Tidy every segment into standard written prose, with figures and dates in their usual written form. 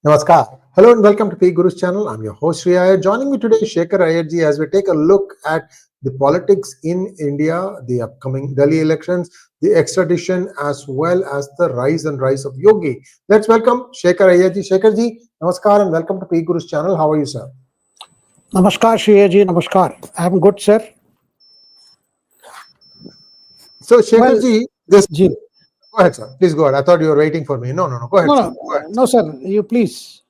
Namaskar. Hello and welcome to P Guru's channel. I'm your host Sree Iyer. Joining me today is Shekhar Iyer as we take a look at the politics in India, the upcoming Delhi elections, the extradition, as well as the rise of Yogi. Let's welcome Shekhar Iyer. Shekhar ji, namaskar and welcome to P Guru's channel. How are you, sir? Namaskar, Sree Iyer, namaskar. I'm good, sir. So, Shekhar ji, go ahead, sir. Please go ahead. I thought you were waiting for me. No. Go ahead, sir. Go ahead. No, sir. You please.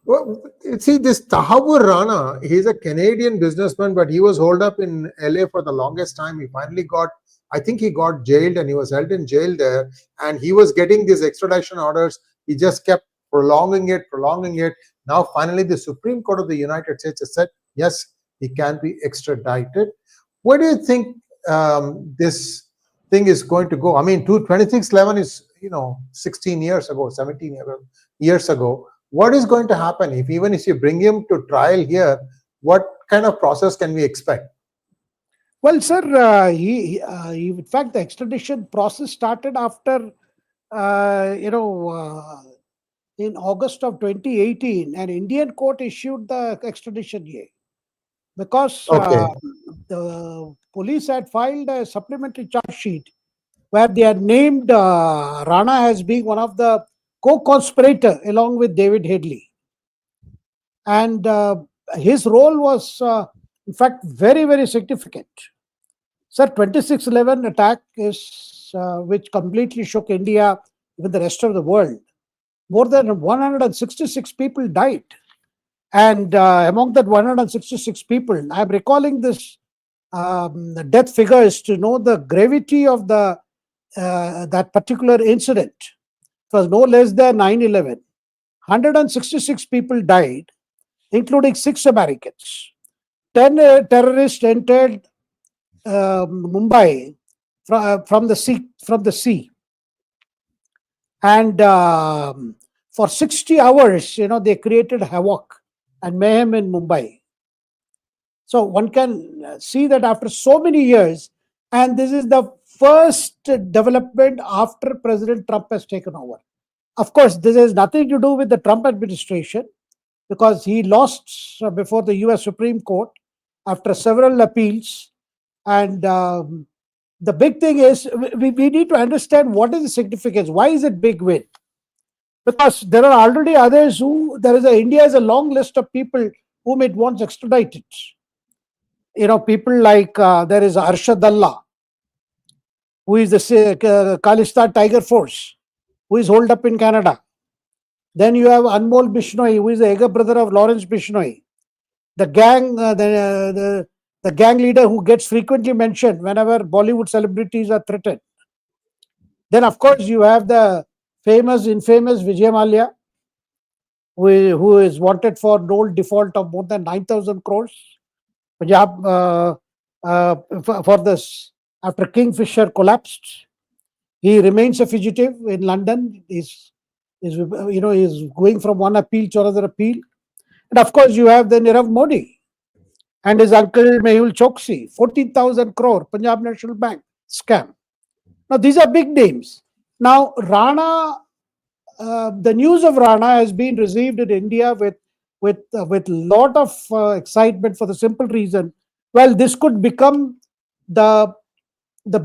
Well, see, this Tahawwur Rana, he's a Canadian businessman, but he was holed up in LA for the longest time. He finally got, I think he got jailed and he was held in jail there. And he was getting these extradition orders. He just kept prolonging it. Now, finally, the Supreme Court of the United States has said, yes, he can be extradited. Where do you think this thing is going to go? I mean, 2611 is, 16 years ago, 17 years ago. What is going to happen even if you bring him to trial here? What kind of process can we expect? Well, sir, in fact, the extradition process started after, in August of 2018, an Indian court issued the extradition here because the police had filed a supplementary charge sheet where they had named Rana as being one of the co-conspirator along with 𝗟𝙑𝗫𝗍𝗔. And his role was, in fact, very, very significant. Sir, 2611 attack is which completely shook India, even the rest of the world. More than 166 people died. And among that 166 people, I'm recalling this death figures to know the gravity of the that particular incident. It was no less than 9/11. 166 people died, including 6 Americans. 10 terrorists entered Mumbai from the sea. And for 60 hours, they created havoc and mayhem in Mumbai. So one can see that after so many years, and this is the first development after President Trump has taken over. Of course, this has nothing to do with the Trump administration because he lost before the US Supreme Court after several appeals. And the big thing is we need to understand what is the significance. Why is it big win? Because there are already others India has a long list of people whom it wants extradited. People like there is 𝗟𝗡𝗙𝗏, who is the Khalistan Tiger Force, who is holed up in Canada. Then you have Anmol Bishnoi, who is the younger brother of Lawrence Bishnoi. The gang, the gang leader who gets frequently mentioned whenever Bollywood celebrities are threatened. Then, of course, you have the infamous Vijay Mallya, who is wanted for note default of more than 9,000 crores. Punjab, for this, after Kingfisher collapsed, he remains a fugitive in London. He's going from one appeal to another appeal. And of course, you have the Nirav Modi and his uncle Mehul Choksi, 14,000 crore Punjab National Bank scam. Now, these are big names. Now, Rana, the news of Rana has been received in India with lot of excitement for the simple reason, well, this could become the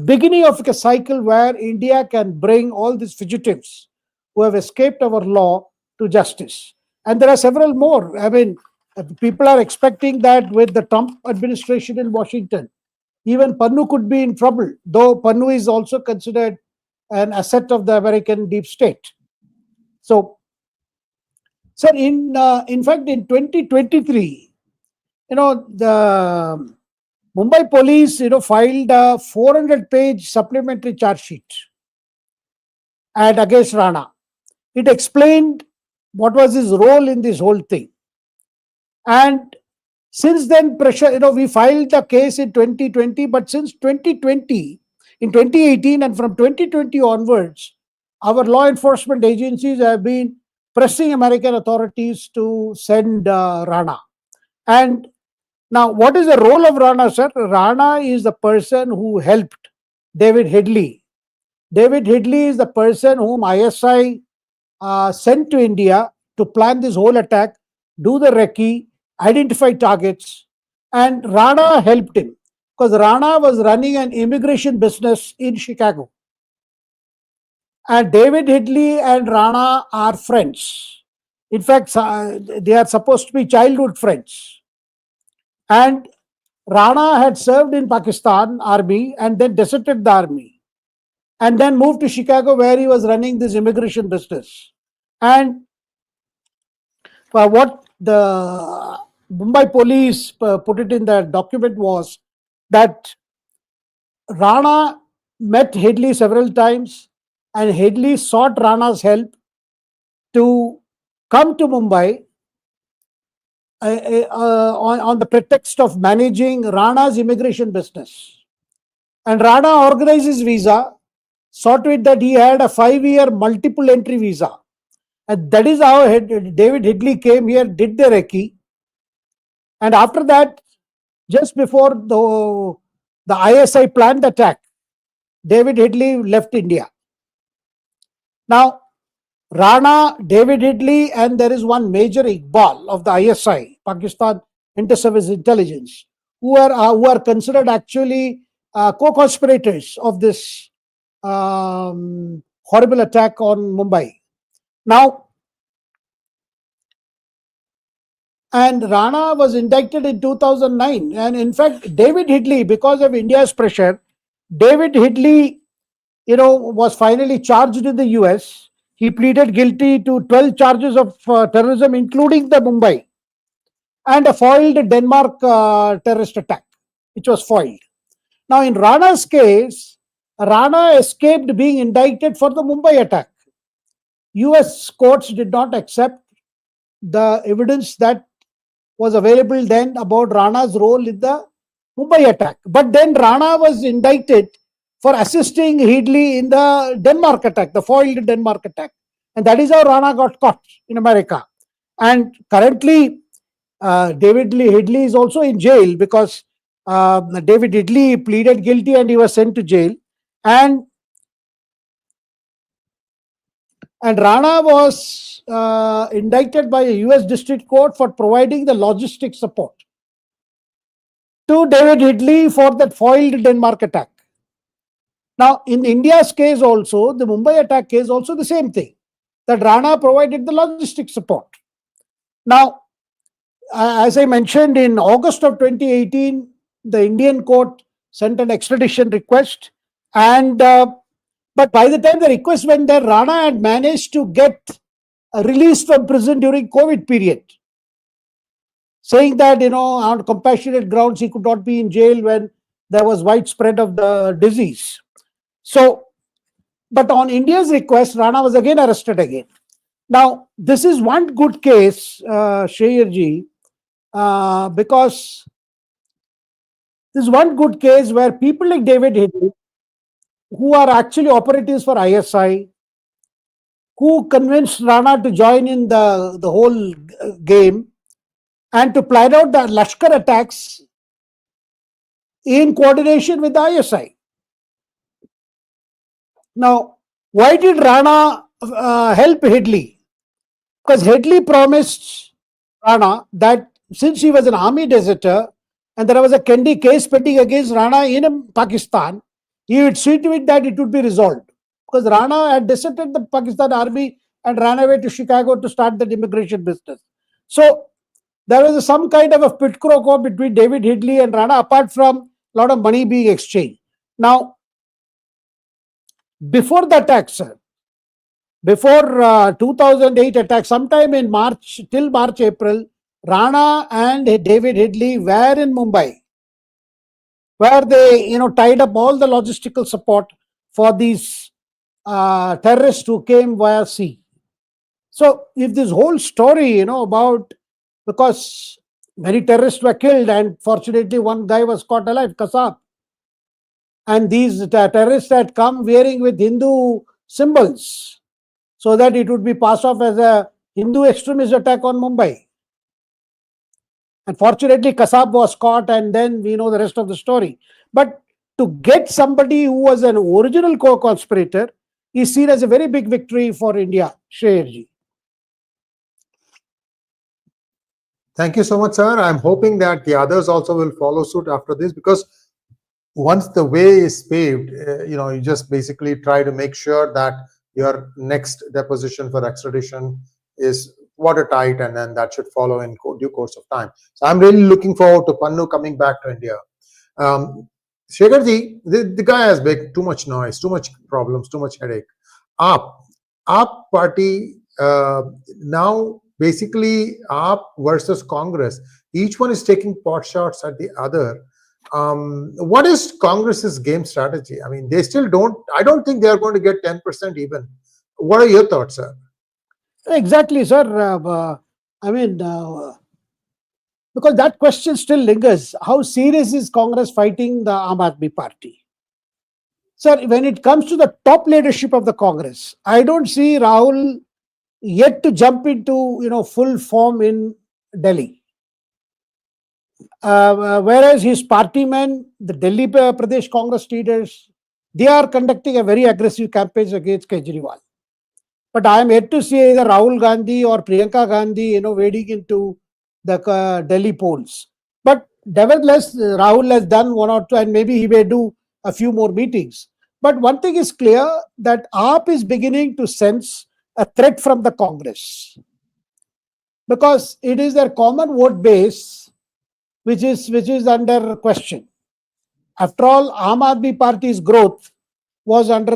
beginning of a cycle where India can bring all these fugitives who have escaped our law to justice. And there are several more. I mean, people are expecting that with the Trump administration in Washington, even Pannu could be in trouble, though Pannu is also considered an asset of the American deep state. So, sir, in fact, in 2023, the Mumbai police, filed a 400-page supplementary charge sheet and against Rana. It explained what was his role in this whole thing. And since then, we filed the case in 2020, but since 2020, in 2018 and from 2020 onwards, our law enforcement agencies have been pressing American authorities to send Rana. And now, what is the role of Rana, sir? Rana is the person who helped 𝗟𝙑𝗫𝗍𝗔. 𝗟𝗑𝗙𝗍 is the person whom ISI sent to India to plan this whole attack, do the recce, identify targets, and Rana helped him because Rana was running an immigration business in Chicago. And David Headley and Rana are friends. In fact, they are supposed to be childhood friends. And Rana had served in Pakistan army and then deserted the army and then moved to Chicago where he was running this immigration business. And what the Mumbai police put it in the document was that Rana met Headley several times and Headley sought Rana's help to come to Mumbai on the pretext of managing Rana's immigration business. And Rana organized his visa, saw to it that he had a 5-year multiple entry visa. And that is how David Headley came here, did the recce. And after that, just before the ISI planned the attack, David Headley left India. Now, Rana, David Headley, and there is one Major Iqbal of the ISI, Pakistan Inter-Service Intelligence, who are considered actually co-conspirators of this horrible attack on Mumbai. Now, and Rana was indicted in 2009. And in fact, David Headley, because of India's pressure, David Headley, was finally charged in the US. He pleaded guilty to 12 charges of terrorism, including the Mumbai, and a foiled Denmark terrorist attack, which was foiled. Now, in Rana's case, Rana escaped being indicted for the Mumbai attack. US courts did not accept the evidence that was available then about Rana's role in the Mumbai attack. But then Rana was indicted for assisting Headley in the Denmark attack, the foiled Denmark attack. And that is how Rana got caught in America. And currently, David Headley is also in jail because David Headley pleaded guilty and he was sent to jail. And Rana was indicted by a US District Court for providing the logistic support to David Headley for that foiled Denmark attack. Now, in India's case also, the Mumbai attack case also the same thing, that Rana provided the logistic support. Now, as I mentioned, in August of 2018, the Indian court sent an extradition request, and but by the time the request went there, Rana had managed to get released from prison during COVID period, saying that, on compassionate grounds, he could not be in jail when there was widespread of the disease. So, but on India's request, Rana was again arrested again. Now, this is one good case, Shree Iyer, because this is one good case where people like David Headley, who are actually operatives for ISI, who convinced Rana to join in the whole game and to plan out the Lashkar attacks in coordination with the ISI. Now, why did Rana help Headley? Because Headley promised Rana that since he was an army deserter and there was a case pending against Rana in Pakistan, he would see to it that it would be resolved. Because Rana had deserted the Pakistan army and ran away to Chicago to start the immigration business. So there was some kind of a quid pro quo between David Headley and Rana, apart from a lot of money being exchanged. Now, before the attack, sir, before 2008 attack, sometime in March, till March, April, Rana and David Headley were in Mumbai, where they, tied up all the logistical support for these terrorists who came via sea. So if this whole story, about, because many terrorists were killed and fortunately one guy was caught alive, Kasab, and these terrorists had come wearing with Hindu symbols so that it would be passed off as a Hindu extremist attack on Mumbai. And fortunately, Kasab was caught, and then we know the rest of the story. But to get somebody who was an original co-conspirator is seen as a very big victory for India. Sree Iyerji. Thank you so much, sir. I'm hoping that the others also will follow suit after this, because once the way is paved, you just basically try to make sure that your next deposition for extradition is watertight, and then that should follow in due course of time. So I'm really looking forward to Pannu coming back to India. Shekharji, the guy has made too much noise, too much problems, too much headache. AAP party, now basically AAP versus Congress, each one is taking pot shots at the other. What is Congress's game strategy? I mean, they still I don't think they are going to get 10% even. What are your thoughts, sir? Exactly, sir. Because that question still lingers. How serious is Congress fighting the Aam Aadmi Party? Sir, when it comes to the top leadership of the Congress, I don't see Rahul yet to jump into full form in Delhi. Whereas his party men, the Delhi Pradesh Congress leaders, they are conducting a very aggressive campaign against Kejriwal. But I am yet to see either Rahul Gandhi or Priyanka Gandhi, wading into the Delhi polls. But nevertheless, Rahul has done one or two, and maybe he may do a few more meetings. But one thing is clear, that AAP is beginning to sense a threat from the Congress, because it is their common vote base which is under question. After all, Aam Aadmi Party's growth was under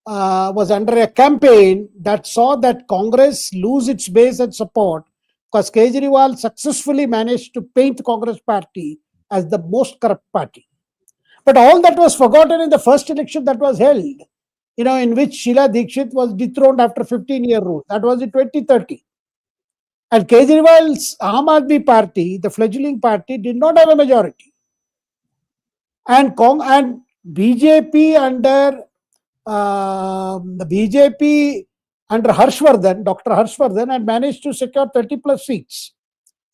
a campaign that saw that Congress lose its base and support, because Kejriwal successfully managed to paint the Congress party as the most corrupt party. But all that was forgotten in the first election that was held, in which Sheila Dikshit was dethroned after 15-year rule. That was in 2013. And Kejriwal's Aam Aadmi Party, the fledgling party, did not have a majority. And BJP under Harshvardhan, Dr. Harshvardhan, had managed to secure 30+ seats,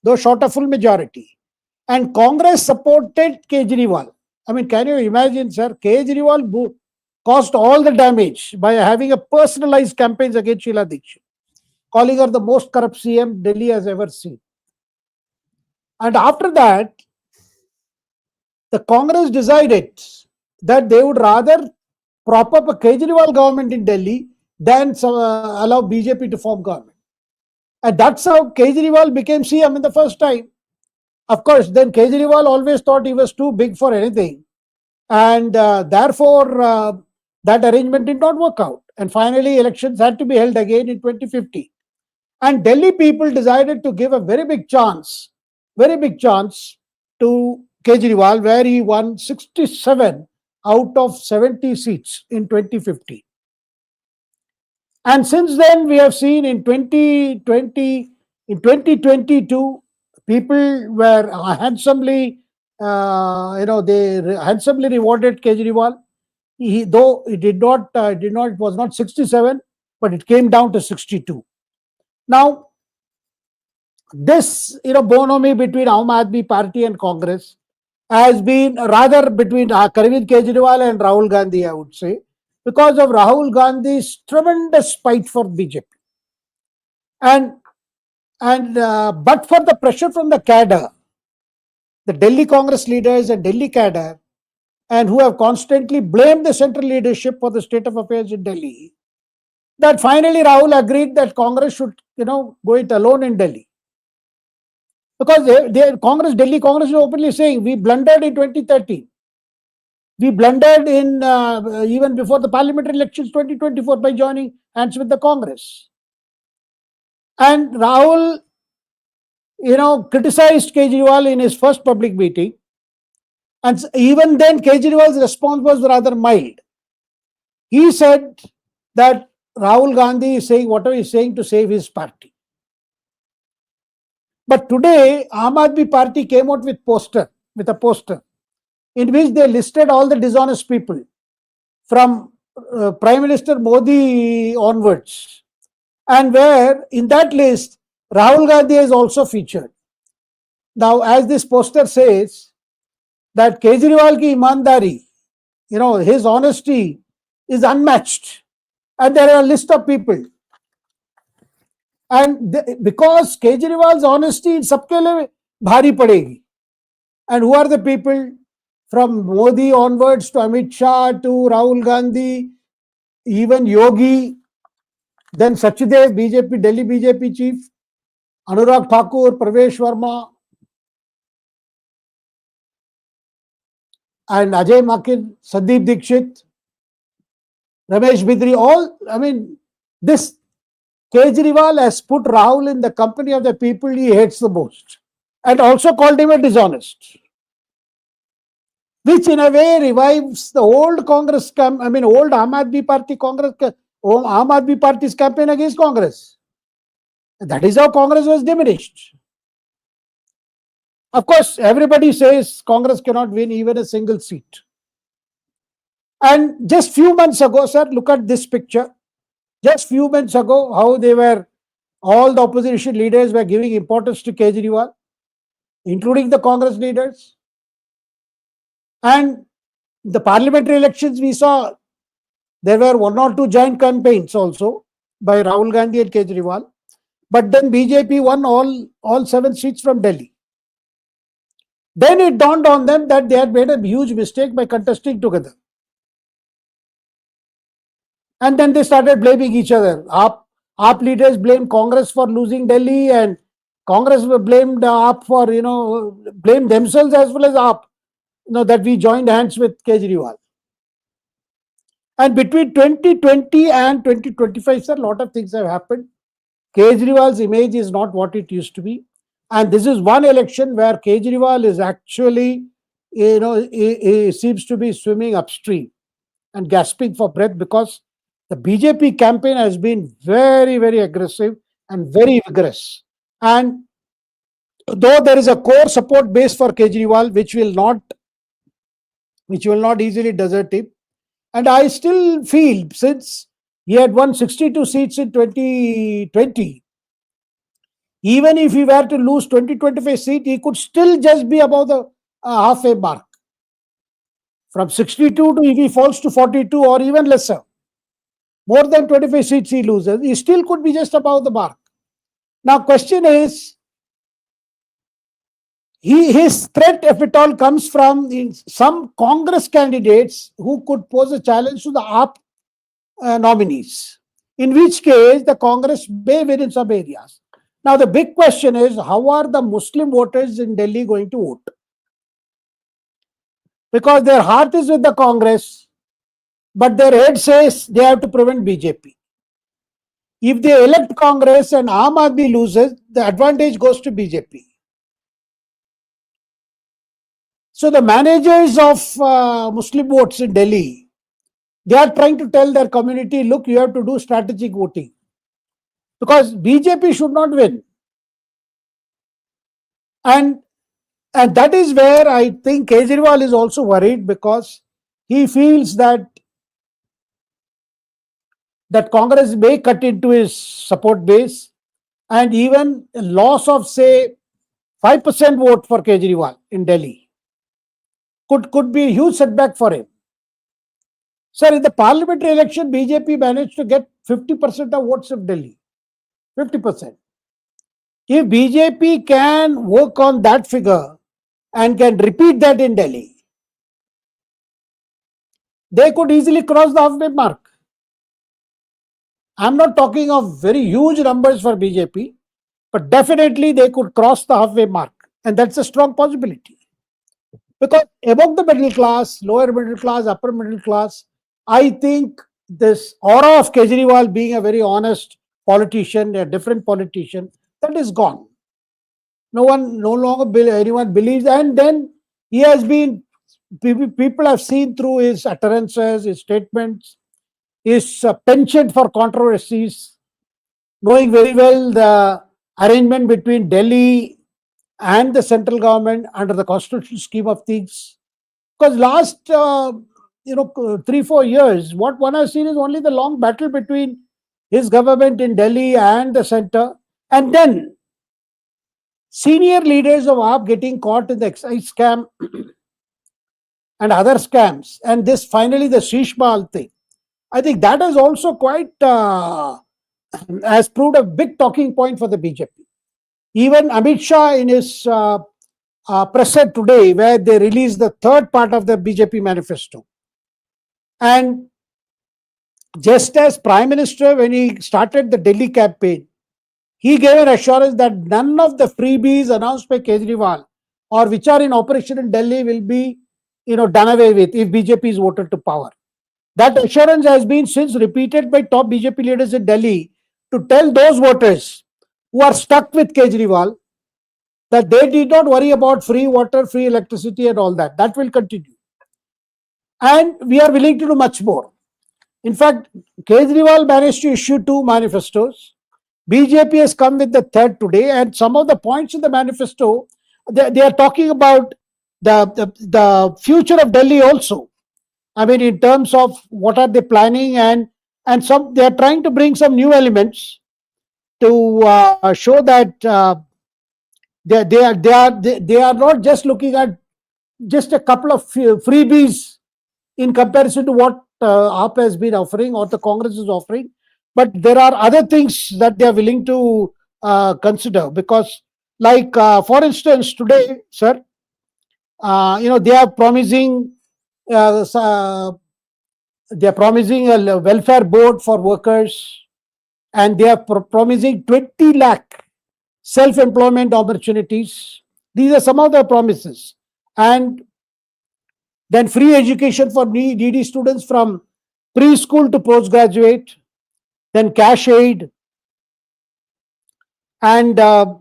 though short a full majority. And Congress supported Kejriwal. I mean, can you imagine, sir? Kejriwal caused all the damage by having a personalized campaigns against Sheila Dikshit, calling her the most corrupt CM Delhi has ever seen. And after that, the Congress decided that they would rather prop up a Kejriwal government in Delhi than allow BJP to form government. And that's how Kejriwal became CM in the first time. Of course, then Kejriwal always thought he was too big for anything. And therefore, that arrangement did not work out. And finally, elections had to be held again in 2015. And Delhi people decided to give a very big chance to Kejriwal, where he won 67 out of 70 seats in 2015. And since then, we have seen in 2022, people were handsomely, they handsomely rewarded Kejriwal. Though it was not 67, but it came down to 62. Now, this bonhomie between Aam Aadmi Party and Congress has been rather between Arvind Kejriwal and Rahul Gandhi, I would say, because of Rahul Gandhi's tremendous spite for BJP. But for the pressure from the cadre, the Delhi Congress leaders and Delhi cadre, and who have constantly blamed the central leadership for the state of affairs in Delhi, that finally Rahul agreed that Congress should, go it alone in Delhi. Because Delhi Congress is openly saying, we blundered in 2013. We blundered in even before the parliamentary elections 2024 by joining hands with the Congress. And Rahul, criticized Kejriwal in his first public meeting. And even then, Kejriwal's response was rather mild. He said that Rahul Gandhi is saying whatever he is saying to save his party. But today, Aam Aadmi Party came out with a poster in which they listed all the dishonest people from Prime Minister Modi onwards. And where in that list, Rahul Gandhi is also featured. Now, as this poster says, that Kejriwal ki imandari, his honesty is unmatched. And there are a list of people. And because Kejriwal's honesty in sabke liye bhari padegi. And who are the people? From Modi onwards to Amit Shah to Rahul Gandhi, even Yogi, then 𝗥𝗘𝗙𝗧, BJP, Delhi BJP chief, Anurag Thakur, Pravesh Verma, and Ajay Makin, Sandeep Dixit, Ramesh Bidri, all, I mean, this Kejriwal has put Rahul in the company of the people he hates the most, and also called him a dishonest, which in a way revives the old Congress, old Aam Aadmi Party Congress, Aam Aadmi Party's campaign against Congress. That is how Congress was diminished. Of course, everybody says Congress cannot win even a single seat. And just few months ago, sir, look at this picture. Just few months ago, how they were, all the opposition leaders were giving importance to Kejriwal, including the Congress leaders. And the parliamentary elections, we saw there were 1 or 2 joint campaigns also by Rahul Gandhi and Kejriwal. But then BJP won all 7 seats from Delhi. Then it dawned on them that they had made a huge mistake by contesting together. And then they started blaming each other. AAP leaders blamed Congress for losing Delhi, and Congress blamed AAP for, blamed themselves as well as AAP, that we joined hands with Kejriwal. And between 2020 and 2025, sir, a lot of things have happened. Kejriwal's image is not what it used to be. And this is one election where Kejriwal is actually, he seems to be swimming upstream and gasping for breath, because the BJP campaign has been very, very aggressive and very vigorous. And though there is a core support base for Kejriwal, which will not easily desert him. And I still feel, since he had won 62 seats in 2020, even if he were to lose 20-25 seats, he could still just be above the halfway mark. From 62 to, if he falls to 42 or even lesser, more than 25 seats he loses, he still could be just above the mark. Now, question is, his threat, if at all, comes from some Congress candidates who could pose a challenge to the AAP nominees, in which case the Congress may win in some areas. Now, the big question is, how are the Muslim voters in Delhi going to vote? Because their heart is with the Congress, but their head says they have to prevent BJP. If they elect Congress and Aam Aadmi loses, the advantage goes to BJP. So the managers of Muslim votes in Delhi, they are trying to tell their community, look, you have to do strategic voting, because BJP should not win. And that is where I think Kejriwal is also worried, because he feels that Congress may cut into his support base, and even a loss of, say, 5% vote for Kejriwal in Delhi could be a huge setback for him. Sir, in the parliamentary election, BJP managed to get 50% of votes of Delhi. 50%. If BJP can work on that figure and can repeat that in Delhi, they could easily cross the halfway mark. I'm not talking of very huge numbers for BJP, but definitely they could cross the halfway mark. And that's a strong possibility. Because among the middle class, lower middle class, upper middle class, I think this aura of Kejriwal being a very honest politician, a different politician, that is gone. No longer anyone believes. And then he has been, people have seen through his utterances, his statements, his penchant for controversies, knowing very well the arrangement between Delhi and the central government under the constitutional scheme of things. Because last 3-4 years, what one has seen is only the long battle between his government in Delhi and the center, and then senior leaders of AAP getting caught in the excise scam and other scams, and this finally the 𝗔𝗍𝗍 thing. I think that is also quite has proved a big talking point for the BJP. Even Amit Shah in his press set today, where they released the third part of the BJP manifesto, and just as Prime Minister, when he started the Delhi campaign, he gave an assurance that none of the freebies announced by Kejriwal or which are in operation in Delhi will be, done away with if BJP is voted to power. That assurance has been since repeated by top BJP leaders in Delhi to tell those voters who are stuck with Kejriwal that they did not worry about free water, free electricity and all that. That will continue. And we are willing to do much more. In fact, Kejriwal managed to issue 2 manifestos. BJP has come with the third today, and some of the points in the manifesto, they are talking about the future of Delhi also. I mean, in terms of what are they planning, and some they are trying to bring some new elements to show that they are not just looking at just a couple of freebies in comparison to what AAP has been offering or the Congress is offering, but there are other things that they are willing to consider, because like for instance today, sir, they are promising a welfare board for workers, and they are promising 20 lakh self-employment opportunities. These are some of the promises. And then free education for needy students from preschool to postgraduate, then cash aid, and the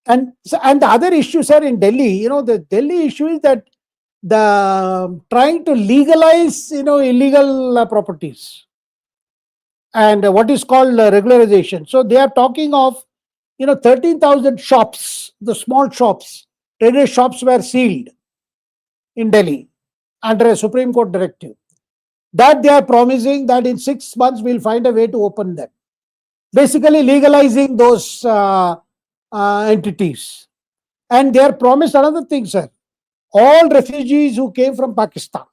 other issue, sir, in Delhi, the Delhi issue is that the trying to legalize, illegal properties and what is called regularization. So they are talking of, 13,000 shops, the small shops, traded shops were sealed in Delhi under a Supreme Court directive. That they are promising that in 6 months we'll find a way to open them. Basically legalizing those entities. And they are promised another thing, sir. All refugees who came from Pakistan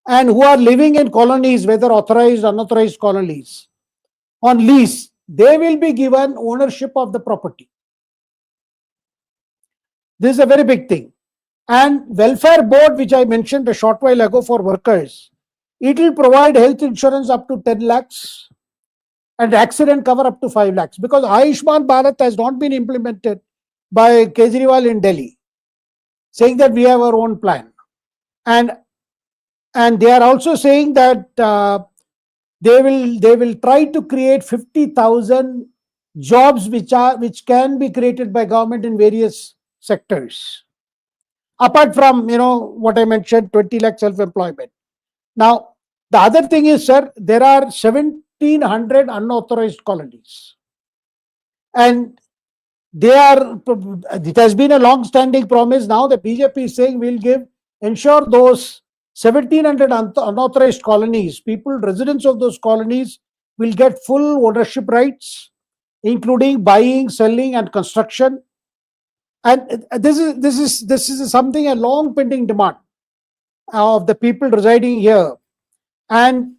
and who are living in colonies, whether authorized or unauthorized colonies, on lease, they will be given ownership of the property. This is a very big thing. And welfare board, which I mentioned a short while ago for workers, it will provide health insurance up to 10 lakhs and accident cover up to 5 lakhs, because Ayushman Bharat has not been implemented by Kejriwal in Delhi, saying that we have our own plan. And they are also saying that they will try to create 50,000 jobs which can be created by government in various sectors. Apart from, what I mentioned, 20 lakh self-employment. Now, the other thing is, sir, there are 1,700 unauthorized colonies. And it has been a long-standing promise. Now the BJP is saying we'll ensure those 1,700 unauthorized colonies, residents of those colonies will get full ownership rights, including buying, selling and construction. And this is something, a long pending demand of the people residing here. And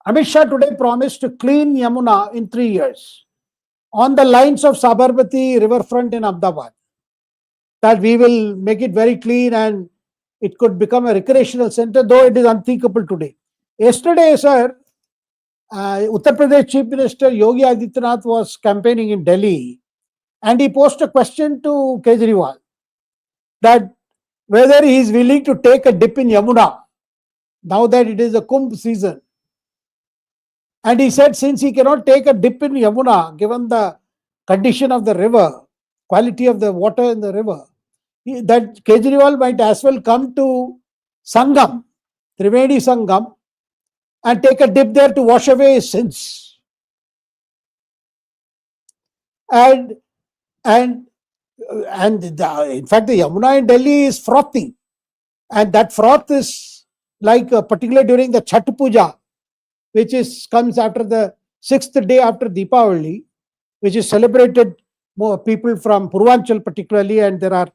Amit Shah today promised to clean Yamuna in 3 years on the lines of Sabarmati riverfront in Ahmedabad, that we will make it very clean and it could become a recreational center, though it is unthinkable today. Yesterday, sir, Uttar Pradesh Chief Minister Yogi Adityanath was campaigning in Delhi, and he posed a question to Kejriwal that whether he is willing to take a dip in Yamuna now that it is a Kumbh season. And he said, since he cannot take a dip in Yamuna, given the condition of the river, quality of the water in the river, that Kejriwal might as well come to Sangam, Trivedi Sangam, and take a dip there to wash away his sins. And in fact, the Yamuna in Delhi is frothy, and that froth is like particularly during the Chhath Puja, which comes after the 6th day after Deepavali, which is celebrated more people from Purvanchal particularly, and there are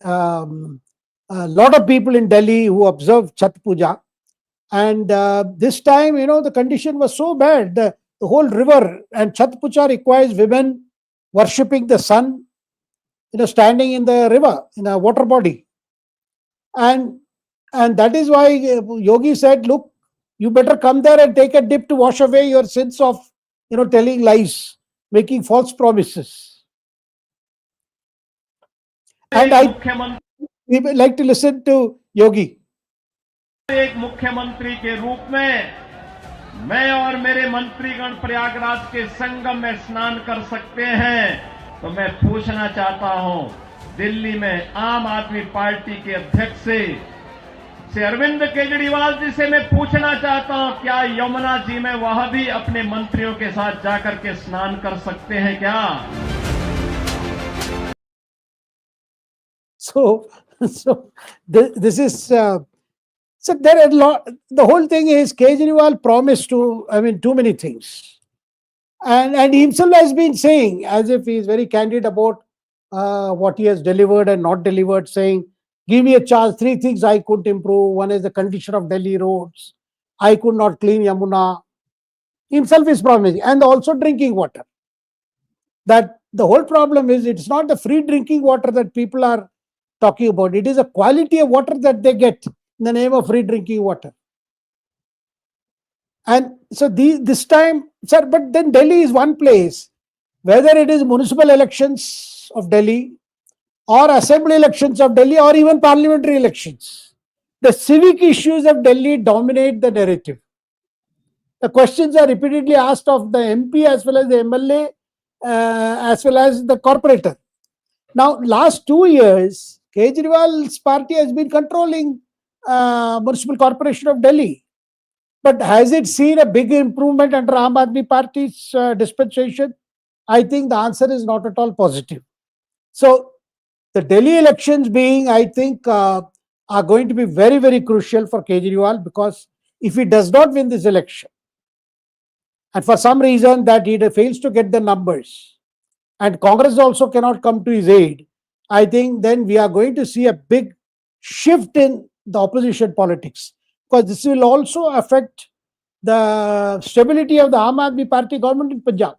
a lot of people in Delhi who observe Chhath Puja. And this time, the condition was so bad. The whole river and Chhat Puja requires women worshipping the sun, standing in the river, in a water body. And that is why Yogi said, look, you better come there and take a dip to wash away your sins of, telling lies, making false promises. And we would like to listen to Yogi. एक मुख्यमंत्री के रूप में मैं और मेरे मंत्रीगण प्रयागराज के संगम में स्नान कर सकते हैं, तो मैं पूछना चाहता हूं, दिल्ली में आम आदमी पार्टी के अध्यक्ष से अरविंद केजरीवाल जी से मैं पूछना चाहता हूं, क्या यमुना जी में वह भी अपने मंत्रियों के साथ जाकर के स्नान कर सकते हैं क्या? So this is so there are the whole thing is Kejriwal promised too many things, and he himself has been saying, as if he is very candid about what he has delivered and not delivered, saying, give me a chance, 3 things I could improve. One is the condition of Delhi roads. I could not clean Yamuna. Himself is promising, and also drinking water. That the whole problem is, it's not the free drinking water that people are talking about. It is a quality of water that they get in the name of free drinking water. And so this time, sir, but then Delhi is one place, whether it is municipal elections of Delhi or assembly elections of Delhi or even parliamentary elections, the civic issues of Delhi dominate the narrative. The questions are repeatedly asked of the MP as well as the MLA, as well as the corporator. Now, last 2 years, Kejriwal's party has been controlling Municipal Corporation of Delhi. But has it seen a big improvement under Aam Aadmi Party's dispensation? I think the answer is not at all positive. So, the Delhi elections being, I think, are going to be very, very crucial for Kejriwal, because if he does not win this election, and for some reason that he fails to get the numbers, and Congress also cannot come to his aid, I think then we are going to see a big shift in the opposition politics, because this will also affect the stability of the Aam Aadmi Party government in Punjab.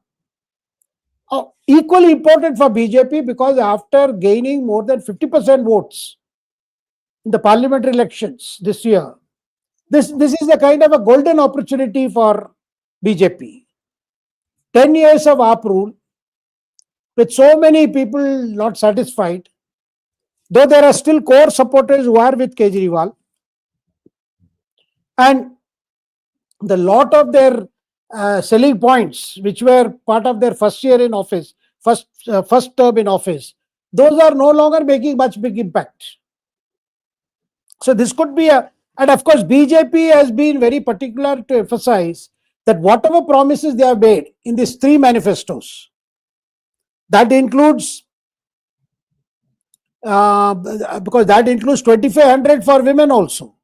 Equally important for BJP, because after gaining more than 50% votes in the parliamentary elections this year, this is a kind of a golden opportunity for BJP. 10 years of AAP rule, with so many people not satisfied, though there are still core supporters who are with Kejriwal, and the lot of their selling points, which were part of their first year in office, first term in office, those are no longer making much big impact. So this could be and of course BJP has been very particular to emphasize that whatever promises they have made in these 3 manifestos, that includes, because that includes 2,500 for women also.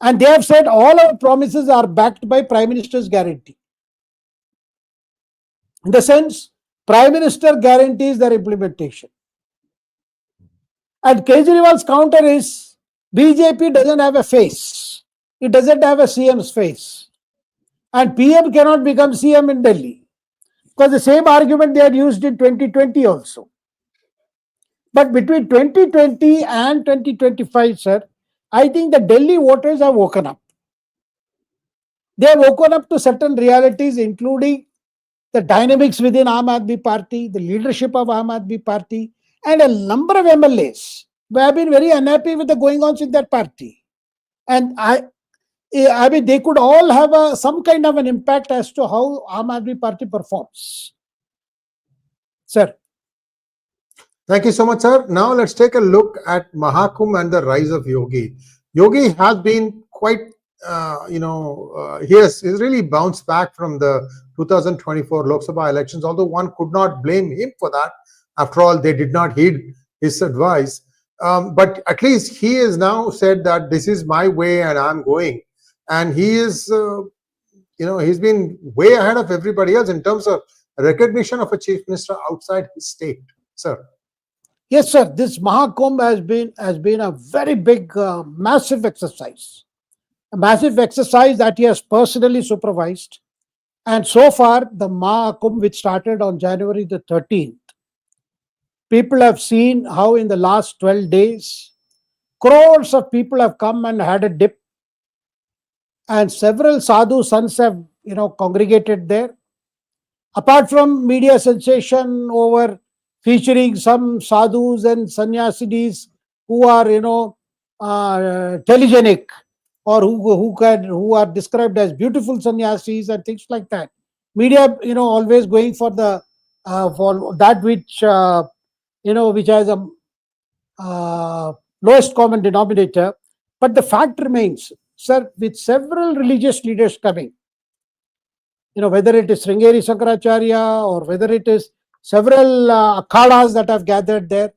And they have said all our promises are backed by Prime Minister's guarantee. In the sense, Prime Minister guarantees their implementation. And Kejriwal's counter is, BJP doesn't have a face. It doesn't have a CM's face. And PM cannot become CM in Delhi. Because the same argument they had used in 2020 also. But between 2020 and 2025, sir, I think the Delhi voters have woken up. They have woken up to certain realities, including the dynamics within Aam Aadmi Party, the leadership of Aam Aadmi Party, and a number of MLAs who have been very unhappy with the going-ons in that party. And I mean, they could all have some kind of an impact as to how Aam Aadmi Party performs. Sir. Thank you so much, sir. Now let's take a look at MahaKumbh and the rise of Yogi. Yogi has been quite, he's really bounced back from the 2024 Lok Sabha elections, although one could not blame him for that. After all, they did not heed his advice. But at least he has now said that this is my way and I'm going. And he is, he's been way ahead of everybody else in terms of recognition of a chief minister outside his state. Sir. Yes, sir. This MahaKumbh has been a very big, massive exercise. a massive exercise that he has personally supervised. And so far, the MahaKumbh, which started on January the 13th, people have seen how in the last 12 days, crores of people have come and had a dip. And several sadhu sons have, congregated there. Apart from media sensation over featuring some sadhus and sannyasidis who are, telegenic, or who are described as beautiful sannyasis and things like that. Media, always going for the for that which which has a lowest common denominator. But the fact remains, sir, with several religious leaders coming, whether it is Sringeri Shankaracharya or whether it is several akhadas that have gathered there,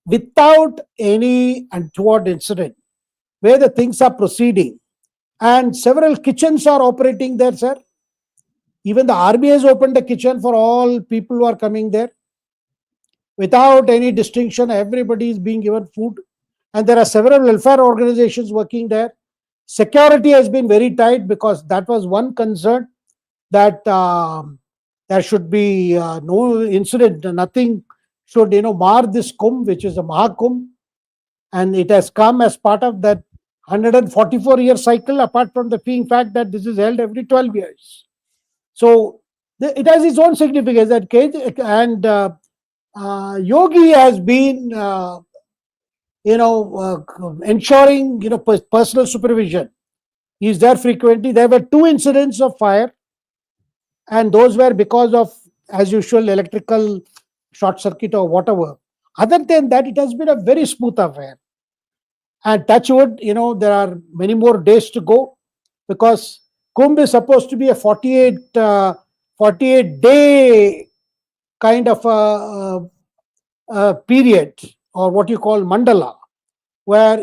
without any untoward incident, where the things are proceeding, and several kitchens are operating there, sir. Even the army has opened a kitchen for all people who are coming there. Without any distinction, everybody is being given food. And there are several welfare organizations working there. Security has been very tight, because that was one concern, that there should be no incident, nothing should mar this Kumbh, which is a MahaKumbh. And it has come as part of that 144-year cycle, apart from the being fact that this is held every 12 years. So it has its own significance. And Yogi has been ensuring personal supervision. He is there frequently. There were 2 incidents of fire, and those were because of, as usual, electrical short circuit or whatever. Other than that, it has been a very smooth affair. And touch wood, there are many more days to go, because Kumbh is supposed to be a 48-day kind of a period, or what you call mandala, where,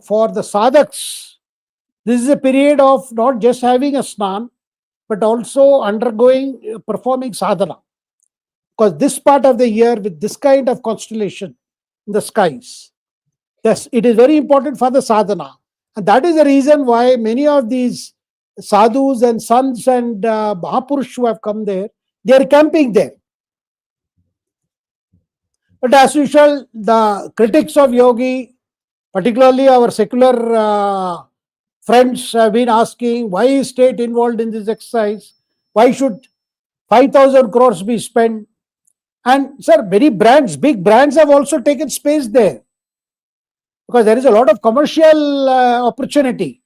for the sadhaks, this is a period of not just having a snan, but also performing sadhana. Because this part of the year, with this kind of constellation in the skies, yes, it is very important for the sadhana. And that is the reason why many of these sadhus and sons and Mahapurush who have come there, they are camping there. But as usual, the critics of Yogi, particularly our secular friends, have been asking, why is state involved in this exercise? Why should 5,000 crores be spent? And sir, many brands, big brands have also taken space there, because there is a lot of commercial opportunity.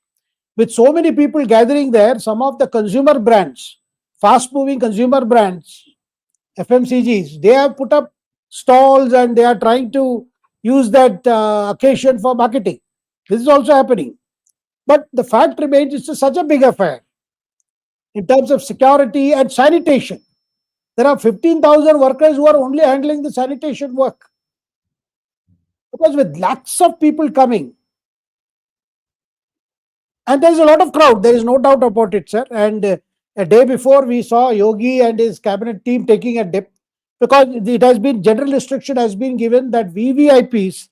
With so many people gathering there, some of the consumer brands, fast-moving consumer brands, FMCGs, they have put up stalls and they are trying to use that occasion for marketing. This is also happening. But the fact remains, it's such a big affair in terms of security and sanitation. There are 15,000 workers who are only handling the sanitation work. Because with lakhs of people coming, and there is a lot of crowd, there is no doubt about it, sir. And a day before, we saw Yogi and his cabinet team taking a dip, because it has been, general restriction has been given that VVIPs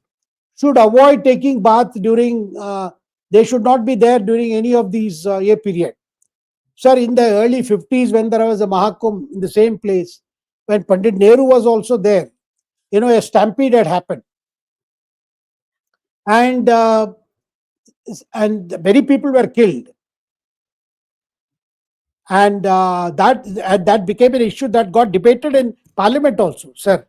should avoid taking bath during, they should not be there during any of these year period. Sir, in the early 50s, when there was a MahaKumbh in the same place, when Pandit Nehru was also there, a stampede had happened. And many people were killed. And that became an issue that got debated in Parliament also, sir.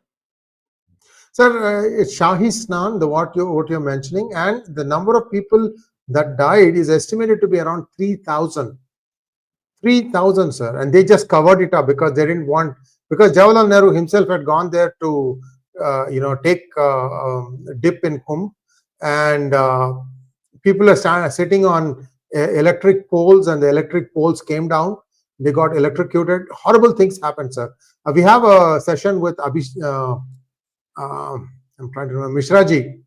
Sir, it's Shahi Snan, what you're mentioning, and the number of people that died is estimated to be around 3,000. 3,000, sir. And they just covered it up because they didn't want, because Jawaharlal Nehru himself had gone there to, take a dip in Kumbh, and people are sitting on electric poles, and the electric poles came down. They got electrocuted. Horrible things happened, sir. We have a session with I'm trying to remember, Mishraji,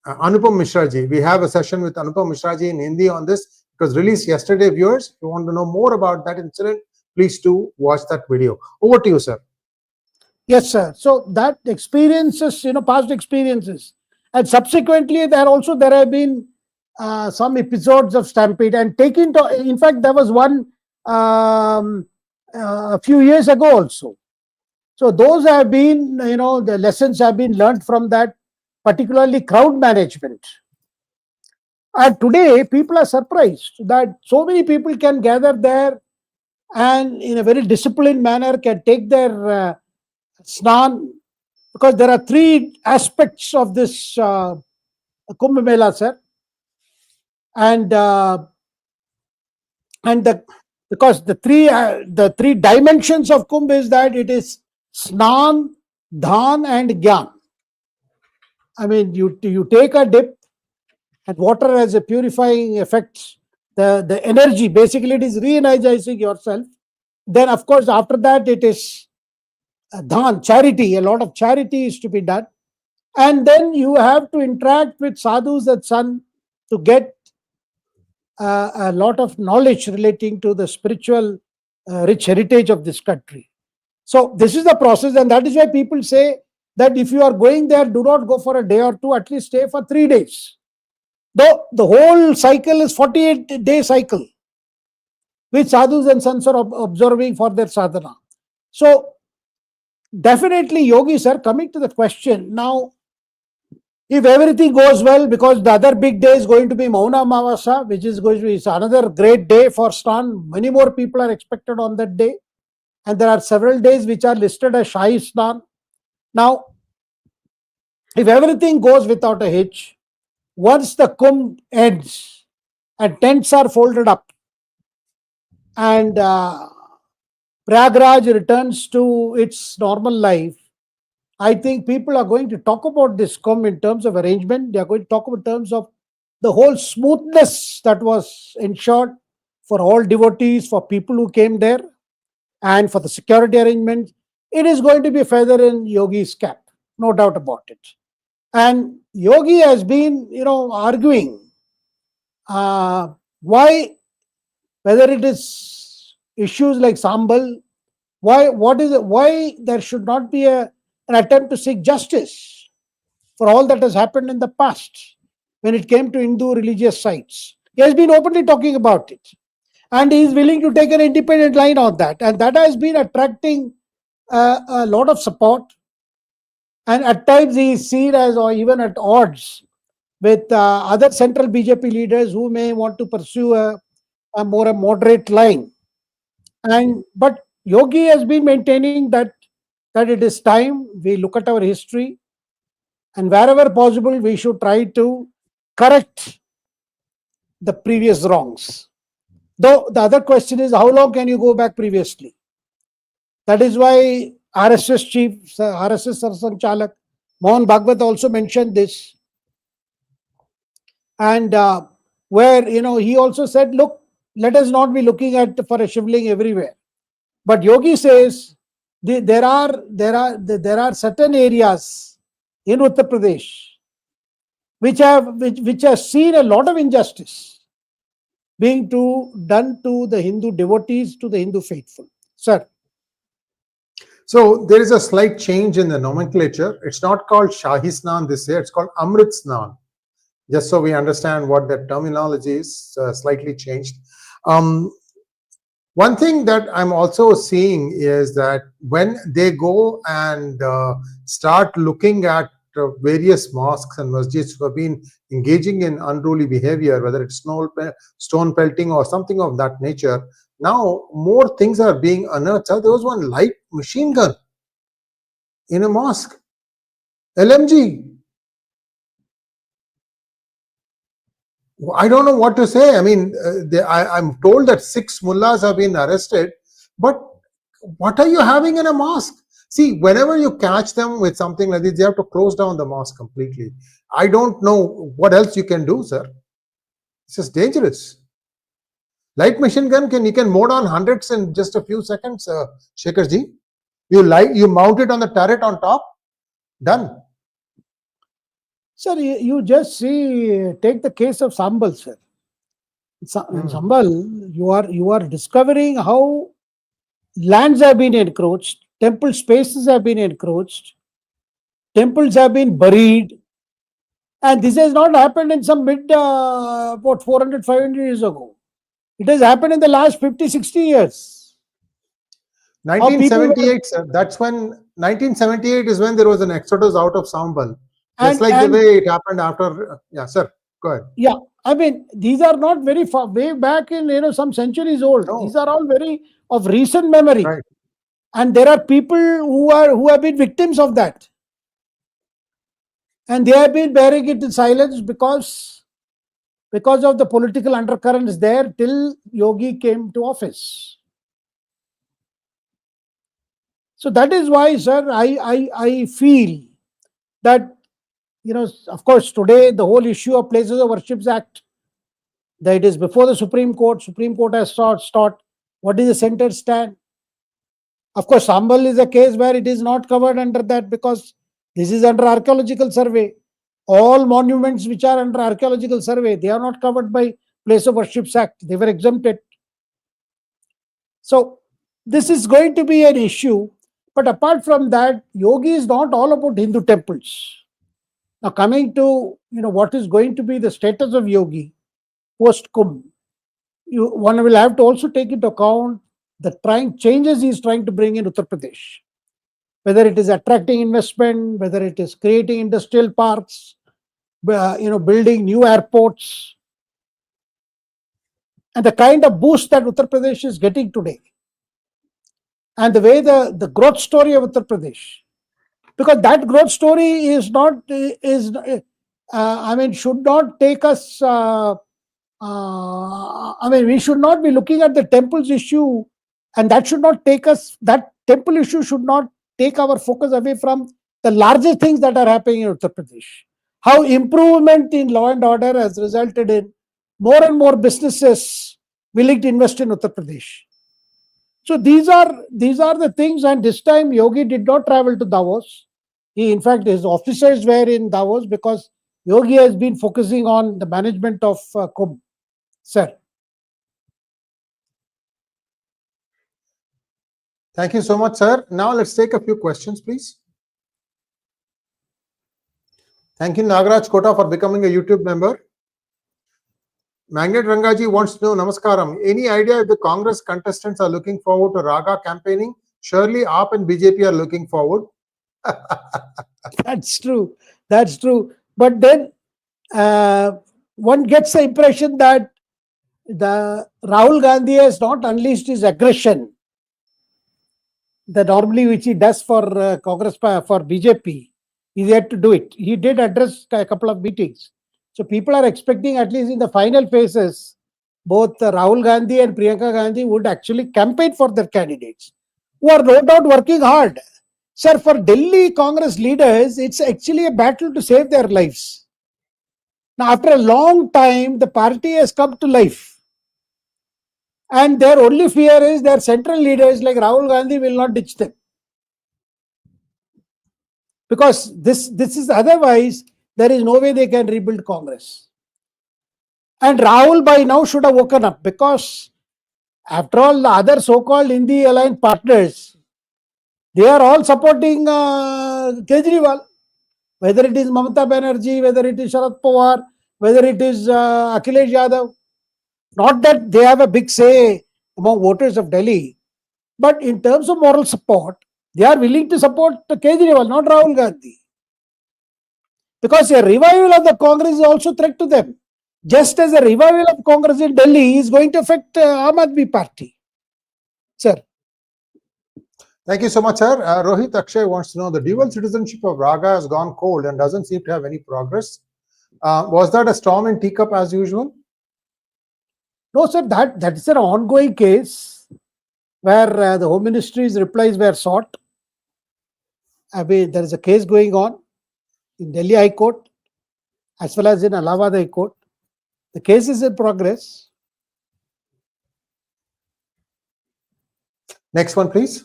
Anupam Mishraji. We have a session with Anupam Mishraji in Hindi on this. It was released yesterday, viewers. If you want to know more about that incident, please do watch that video. Over to you, sir. Yes, sir. So that experiences, past experiences, and subsequently there have been some episodes of Stampede and taking to, in fact, there was one a few years ago also. So those have been, the lessons have been learned from that, particularly crowd management. And today, people are surprised that so many people can gather there and in a very disciplined manner can take their snan, because there are three aspects of this Kumbh Mela, sir. And because the three dimensions of Kumbh is that it is snan, dhan, and gyan. I mean, you take a dip, and water has a purifying effect. The energy, basically, it is re-energizing yourself. Then, of course, after that, it is dhan, charity. A lot of charity is to be done. And then you have to interact with sadhus and sun to get a lot of knowledge relating to the spiritual rich heritage of this country. So this is the process, and that is why people say that if you are going there, do not go for a day or two, at least stay for 3 days. Though the whole cycle is 48-day cycle, which sadhus and sons are observing for their sadhana. So definitely, Yogi sir, coming to the question now, if everything goes well, because the other big day is going to be Mauna Amavasya, which is going to be another great day for Snan. Many more people are expected on that day. And there are several days which are listed as Shahi Snan. Now, if everything goes without a hitch, once the Kumbh ends and tents are folded up and Prayagraj returns to its normal life, I think people are going to talk about this Kumbh in terms of arrangement. They are going to talk in terms of the whole smoothness that was ensured for all devotees, for people who came there, and for the security arrangements. It is going to be a feather in Yogi's cap, no doubt about it. And Yogi has been, arguing why, whether it is issues like Sambal, why there should not be an attempt to seek justice for all that has happened in the past when it came to Hindu religious sites. He has been openly talking about it, and he is willing to take an independent line on that, and that has been attracting a lot of support. And at times he is seen as, or even at odds with other central BJP leaders who may want to pursue a more moderate line. But Yogi has been maintaining that it is time we look at our history, and wherever possible we should try to correct the previous wrongs. Though the other question is, how long can you go back previously? That is why RSS chief, RSS Sarsanchalak Mohan Bhagwat also mentioned this, and where he also said, look, let us not be looking for a shivling everywhere. But Yogi says there are certain areas in Uttar Pradesh which have seen a lot of injustice being done to the Hindu devotees, to the Hindu faithful. Sir. So there is a slight change in the nomenclature. It's not called Shahi Snan this year, it's called Amrit Snan. Just so we understand what the terminology is, slightly changed. One thing that I'm also seeing is that when they go and start looking at various mosques and masjids who have been engaging in unruly behavior, whether it's stone pelting or something of that nature, now more things are being unearthed. So there was one light machine gun in a mosque, LMG. I don't know what to say. I mean, I'm told that 6 mullahs have been arrested, but what are you having in a mosque? See, whenever you catch them with something like this, they have to close down the mosque completely. I don't know what else you can do, sir. It's just dangerous. Light machine gun, you can mow down hundreds in just a few seconds, Shekhar ji. You mount it on the turret on top, done. Sir, you just take the case of Sambal, sir. In Sambal, you are discovering how lands have been encroached, temple spaces have been encroached, temples have been buried, And this has not happened in some 400, 500 years ago. It has happened in the last 50, 60 years. 1978, sir. That's when 1978 is when there was an exodus out of Sambal. Just like the And way it happened after. Yeah, sir. Go ahead. yeah, I mean, these are not very far, way back in some centuries old. No. These are all very of recent memory. Right. And there are people who have been victims of that. And they have been bearing it in silence because of the political undercurrents there till Yogi came to office. So that is why, sir, I feel that, of course, today the whole issue of Places of Worship Act, that it is before the Supreme Court. Supreme Court has sought what is the center stand. Of course, Sambal is a case where it is not covered under that because this is under archaeological survey. All monuments which are under archaeological survey, they are not covered by Place of Worship Act. They were exempted. So this is going to be an issue. But apart from that, Yogi is not all about Hindu temples. Now coming to what is going to be the status of Yogi post Kumbh, one will have to also take into account the changes he is trying to bring in Uttar Pradesh. Whether it is attracting investment, whether it is creating industrial parks, building new airports, and the kind of boost that Uttar Pradesh is getting today, and the way the growth story of Uttar Pradesh, because that growth story should not take us. We should not be looking at the temples issue, and that should not take us. That temple issue should not take our focus away from the larger things that are happening in Uttar Pradesh. How improvement in law and order has resulted in more and more businesses willing to invest in Uttar Pradesh. So these are the things, and this time Yogi did not travel to Davos. In fact, his officers were in Davos because Yogi has been focusing on the management of Kumbh. Sir. Thank you so much, sir. Now let's take a few questions, please. Thank you, Nagaraj Kota, for becoming a YouTube member. Magnet Rangaji wants to know, Namaskaram, any idea if the Congress contestants are looking forward to RaGa campaigning? Surely AAP and BJP are looking forward. That's true. That's true. But then one gets the impression that the Rahul Gandhi has not unleashed his aggression that normally which he does for Congress, for BJP. He's yet to do it. He did address a couple of meetings. So people are expecting, at least in the final phases, both Rahul Gandhi and Priyanka Gandhi would actually campaign for their candidates, who are no doubt working hard. Sir, for Delhi Congress leaders, it's actually a battle to save their lives. Now, after a long time, the party has come to life. And their only fear is their central leaders like Rahul Gandhi will not ditch them. Because this is otherwise, there is no way they can rebuild Congress. And Rahul by now should have woken up, because after all, the other so-called Hindi aligned partners, they are all supporting Kejriwal. Whether it is Mamata Banerjee, whether it is Sharad Pawar, whether it is Akhilesh Yadav. Not that they have a big say among voters of Delhi, but in terms of moral support, they are willing to support Kejriwal, not Rahul Gandhi. Because a revival of the Congress is also a threat to them. Just as a revival of Congress in Delhi is going to affect Aam Aadmi Party. Sir. Thank you so much, sir. Rohit Akshay wants to know, the dual citizenship of RaGa has gone cold and doesn't seem to have any progress. Was that a storm in teacup as usual? No, sir, that is an ongoing case where the Home Ministry's replies were sought. There is a case going on in Delhi High Court as well as in Allahabad High Court. The case is in progress. Next one, please.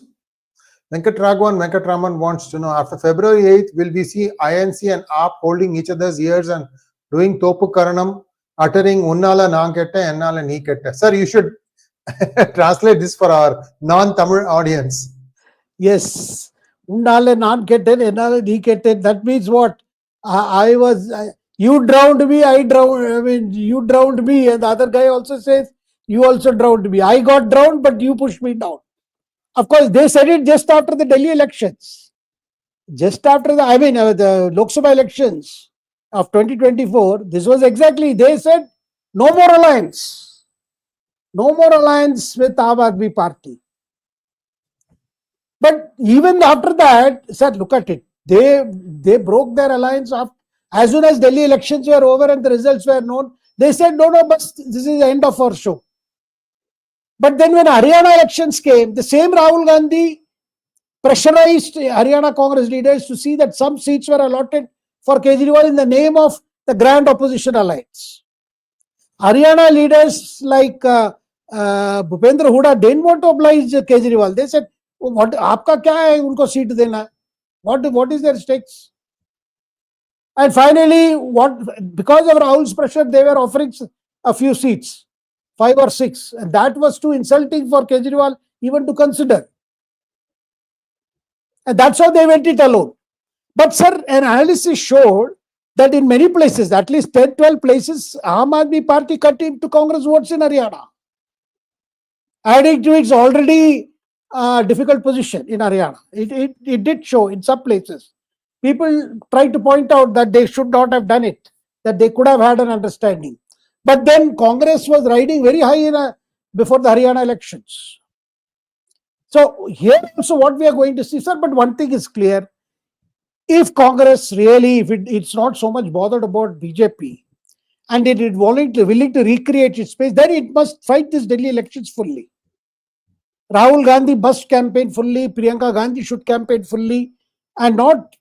Venkatraman wants to know, after February 8th, will we see INC and AAP holding each other's ears and doing Thopu Karanam, uttering Unnala Nanketta, Ennala Niketta? Sir, you should translate this for our non-Tamil audience. Yes. Unnala Nanketta, Ennala Niketta. That means what? You drowned me, you drowned me, and the other guy also says, you also drowned me. I got drowned, but you pushed me down. Of course, they said it just after the Delhi elections. Just after the Lok Sabha elections of 2024, this was exactly, they said, no more alliance. No more alliance with Aam Aadmi Party. But even after that, sir, look at it. They broke their alliance up. As soon as Delhi elections were over and the results were known, they said, no, but this is the end of our show. But then when Haryana elections came, the same Rahul Gandhi pressurized Haryana Congress leaders to see that some seats were allotted for Kejriwal in the name of the Grand Opposition Alliance. Haryana leaders like Bhupendra Hooda didn't want to oblige Kejriwal. They said, what aapka kya hai unko seat dena? What is their stakes? And finally, because of Rahul's pressure, they were offering a few seats, 5 or 6, and that was too insulting for Kejriwal even to consider. And that's how they went it alone. But sir, an analysis showed that in many places, at least 10, 12 places, Aam Aadmi Party cut into Congress votes in Haryana, adding to its already difficult position in Haryana. It did show in some places. People tried to point out that they should not have done it, that they could have had an understanding. But then Congress was riding very high before the Haryana elections. So here also what we are going to see, sir, but one thing is clear. If Congress really, if it's not so much bothered about BJP and it is willing to recreate its space, then it must fight this Delhi elections fully. Rahul Gandhi must campaign fully, Priyanka Gandhi should campaign fully, and not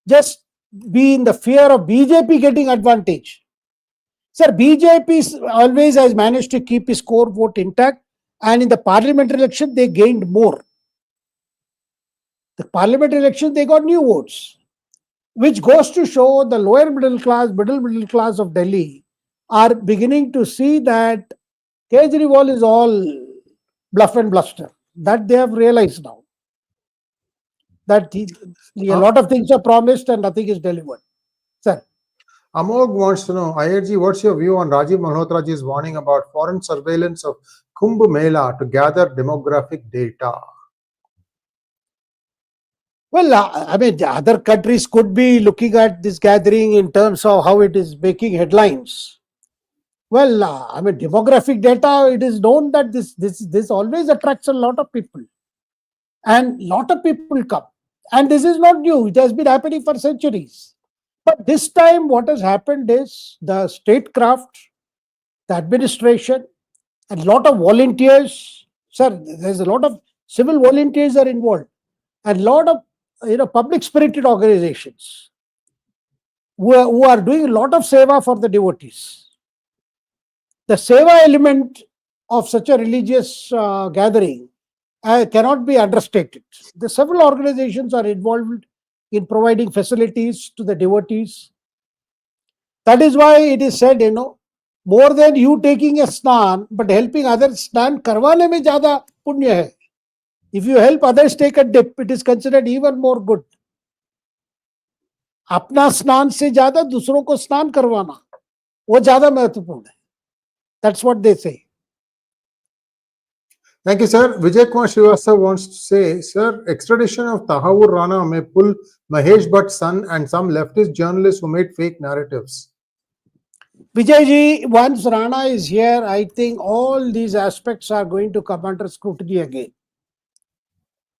just be in the fear of BJP getting advantage. Sir, BJP always has managed to keep its core vote intact, and in the parliamentary election, they gained more. The parliamentary election, they got new votes, which goes to show the lower middle class of Delhi are beginning to see that Kejriwal is all bluff and bluster. That they have realized now. That a lot of things are promised and nothing is delivered. Sir. Amog wants to know, Iyerji, what's your view on Rajiv Malhotra's warning about foreign surveillance of Kumbh Mela to gather demographic data? Well, other countries could be looking at this gathering in terms of how it is making headlines. Well, demographic data, it is known that this always attracts a lot of people. And a lot of people come. And this is not new. It has been happening for centuries. But this time what has happened is the statecraft, the administration, and a lot of volunteers. Sir, there's a lot of civil volunteers are involved. And a lot of public spirited organizations who are doing a lot of seva for the devotees. The seva element of such a religious gathering cannot be understated. The several organizations are involved in providing facilities to the devotees. That is why it is said, more than you taking a snan, but helping others snan karwane mein zyada punya hai. If you help others take a dip, it is considered even more good. अपना स्नान से ज्यादा दूसरों को स्नान करवाना वो ज्यादा महत्वपूर्ण है. That's what they say. Thank you, sir. Vijay Kumar Srivastava wants to say, sir, extradition of Tahawwur Rana may pull Mahesh Bhatt's son and some leftist journalists who made fake narratives. Vijay ji, once Rana is here, I think all these aspects are going to come under scrutiny again.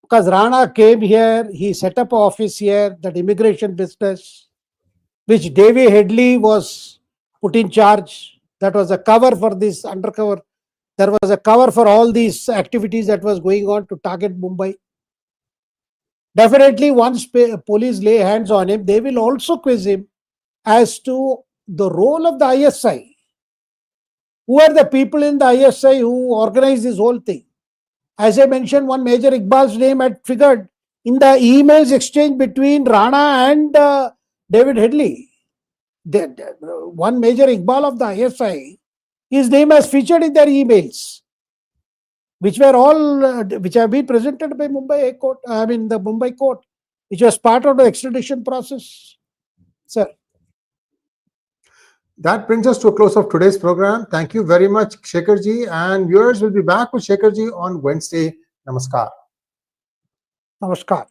Because Rana came here, he set up an office here, that immigration business, which 𝗟𝗏𝗍𝗍 was put in charge. That was a cover for this undercover. There was a cover for all these activities that was going on to target Mumbai. Definitely, once police lay hands on him, they will also quiz him as to the role of the 𝗖𝗍. Who are the people in the 𝗖𝗍 who organized this whole thing? As I mentioned, one Major Iqbal's name had figured in the emails exchanged between Rana and 𝗟𝗏𝗍𝗍. One Major Iqbal of the 𝗖𝗍, his name has featured in their emails, which have been presented by Mumbai Court, the Mumbai Court, which was part of the extradition process. Sir. That brings us to a close of today's program. Thank you very much, Shekharji, and viewers will be back with Shekharji on Wednesday. Namaskar. Namaskar.